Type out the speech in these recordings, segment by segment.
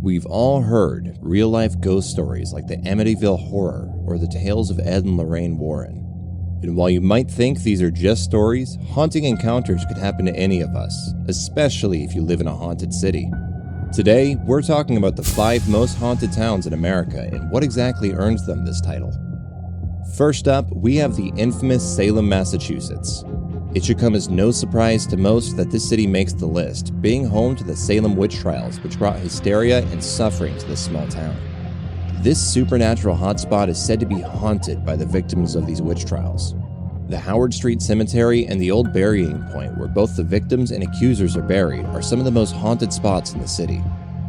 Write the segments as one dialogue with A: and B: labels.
A: We've all heard real-life ghost stories like the Amityville Horror or the tales of Ed and Lorraine Warren. And while you might think these are just stories, haunting encounters could happen to any of us, especially if you live in a haunted city. Today, we're talking about the 5 most haunted towns in America and what exactly earns them this title. First up, we have the infamous Salem, Massachusetts. It should come as no surprise to most that this city makes the list, being home to the Salem witch trials, which brought hysteria and suffering to this small town. This supernatural hotspot is said to be haunted by the victims of these witch trials. The Howard Street Cemetery and the old burying point where both the victims and accusers are buried are some of the most haunted spots in the city.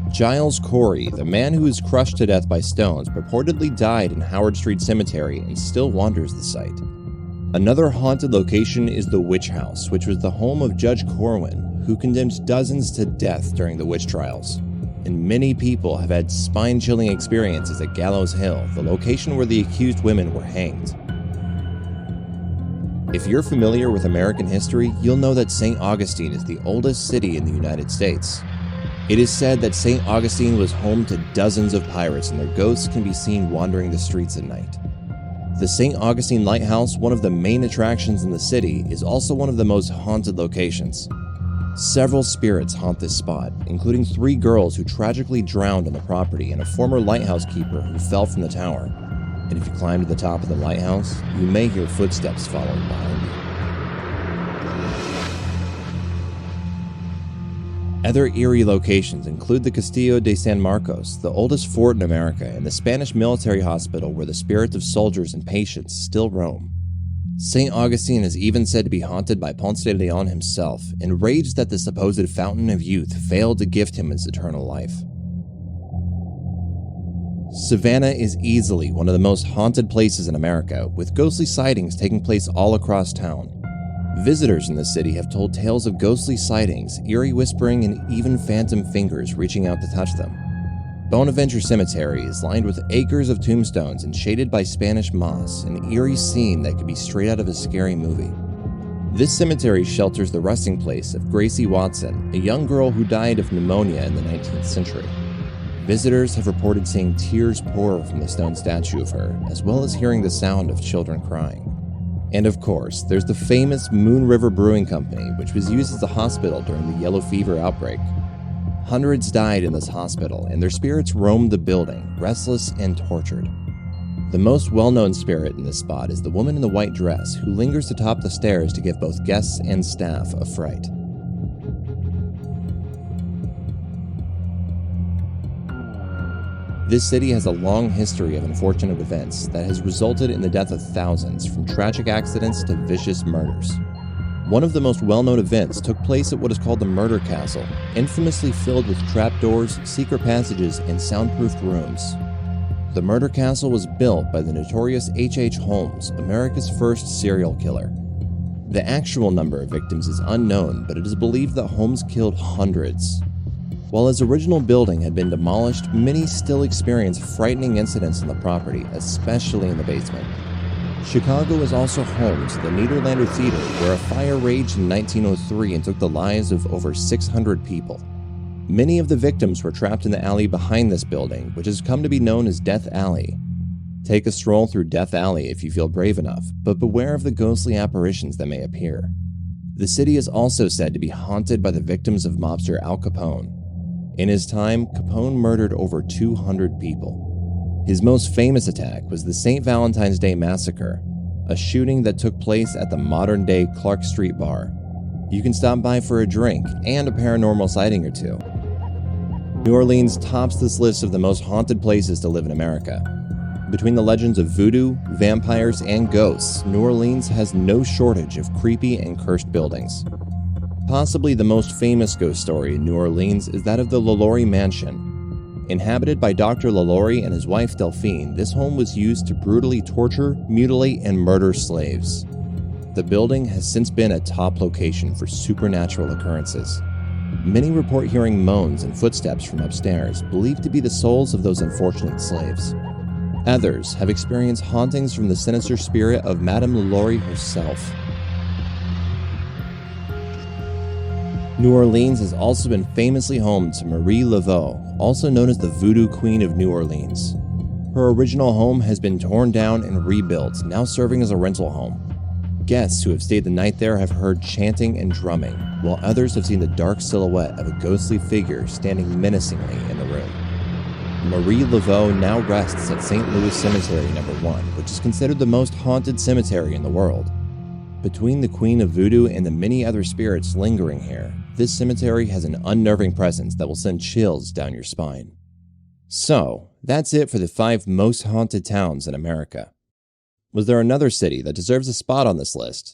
A: Giles Corey, the man who was crushed to death by stones, purportedly died in Howard Street Cemetery and still wanders the site. Another haunted location is the Witch House, which was the home of Judge Corwin, who condemned dozens to death during the witch trials. And many people have had spine-chilling experiences at Gallows Hill, the location where the accused women were hanged. If you're familiar with American history, you'll know that St. Augustine is the oldest city in the United States. It is said that St. Augustine was home to dozens of pirates, and their ghosts can be seen wandering the streets at night. The St. Augustine Lighthouse, one of the main attractions in the city, is also one of the most haunted locations. Several spirits haunt this spot, including 3 girls who tragically drowned on the property and a former lighthouse keeper who fell from the tower. And if you climb to the top of the lighthouse, you may hear footsteps following behind you. Other eerie locations include the Castillo de San Marcos, the oldest fort in America, and the Spanish military hospital where the spirits of soldiers and patients still roam. St. Augustine is even said to be haunted by Ponce de Leon himself, enraged that the supposed fountain of youth failed to gift him his eternal life. Savannah is easily one of the most haunted places in America, with ghostly sightings taking place all across town. Visitors in the city have told tales of ghostly sightings, eerie whispering, and even phantom fingers reaching out to touch them. Bonaventure Cemetery is lined with acres of tombstones and shaded by Spanish moss, an eerie scene that could be straight out of a scary movie. This cemetery shelters the resting place of Gracie Watson, a young girl who died of pneumonia in the 19th century. Visitors have reported seeing tears pour from the stone statue of her, as well as hearing the sound of children crying. And of course, there's the famous Moon River Brewing Company, which was used as a hospital during the yellow fever outbreak. Hundreds died in this hospital, and their spirits roamed the building, restless and tortured. The most well-known spirit in this spot is the woman in the white dress, who lingers atop the stairs to give both guests and staff a fright. This city has a long history of unfortunate events that has resulted in the death of thousands, from tragic accidents to vicious murders. One of the most well-known events took place at what is called the Murder Castle, infamously filled with trapdoors, secret passages, and soundproofed rooms. The Murder Castle was built by the notorious H.H. Holmes, America's first serial killer. The actual number of victims is unknown, but it is believed that Holmes killed hundreds. While his original building had been demolished, many still experience frightening incidents on the property, especially in the basement. Chicago is also home to the Nederlander Theater, where a fire raged in 1903 and took the lives of over 600 people. Many of the victims were trapped in the alley behind this building, which has come to be known as Death Alley. Take a stroll through Death Alley if you feel brave enough, but beware of the ghostly apparitions that may appear. The city is also said to be haunted by the victims of mobster Al Capone. In his time, Capone murdered over 200 people. His most famous attack was the St. Valentine's Day Massacre, a shooting that took place at the modern-day Clark Street Bar. You can stop by for a drink and a paranormal sighting or two. New Orleans tops this list of the most haunted places to live in America. Between the legends of voodoo, vampires, and ghosts, New Orleans has no shortage of creepy and cursed buildings. Possibly the most famous ghost story in New Orleans is that of the LaLaurie Mansion. Inhabited by Dr. LaLaurie and his wife Delphine, this home was used to brutally torture, mutilate, and murder slaves. The building has since been a top location for supernatural occurrences. Many report hearing moans and footsteps from upstairs, believed to be the souls of those unfortunate slaves. Others have experienced hauntings from the sinister spirit of Madame LaLaurie herself. New Orleans has also been famously home to Marie Laveau, also known as the Voodoo Queen of New Orleans. Her original home has been torn down and rebuilt, now serving as a rental home. Guests who have stayed the night there have heard chanting and drumming, while others have seen the dark silhouette of a ghostly figure standing menacingly in the room. Marie Laveau now rests at St. Louis Cemetery No. 1, which is considered the most haunted cemetery in the world. Between the Queen of Voodoo and the many other spirits lingering here, this cemetery has an unnerving presence that will send chills down your spine. So, that's it for the 5 most haunted towns in America. Was there another city that deserves a spot on this list?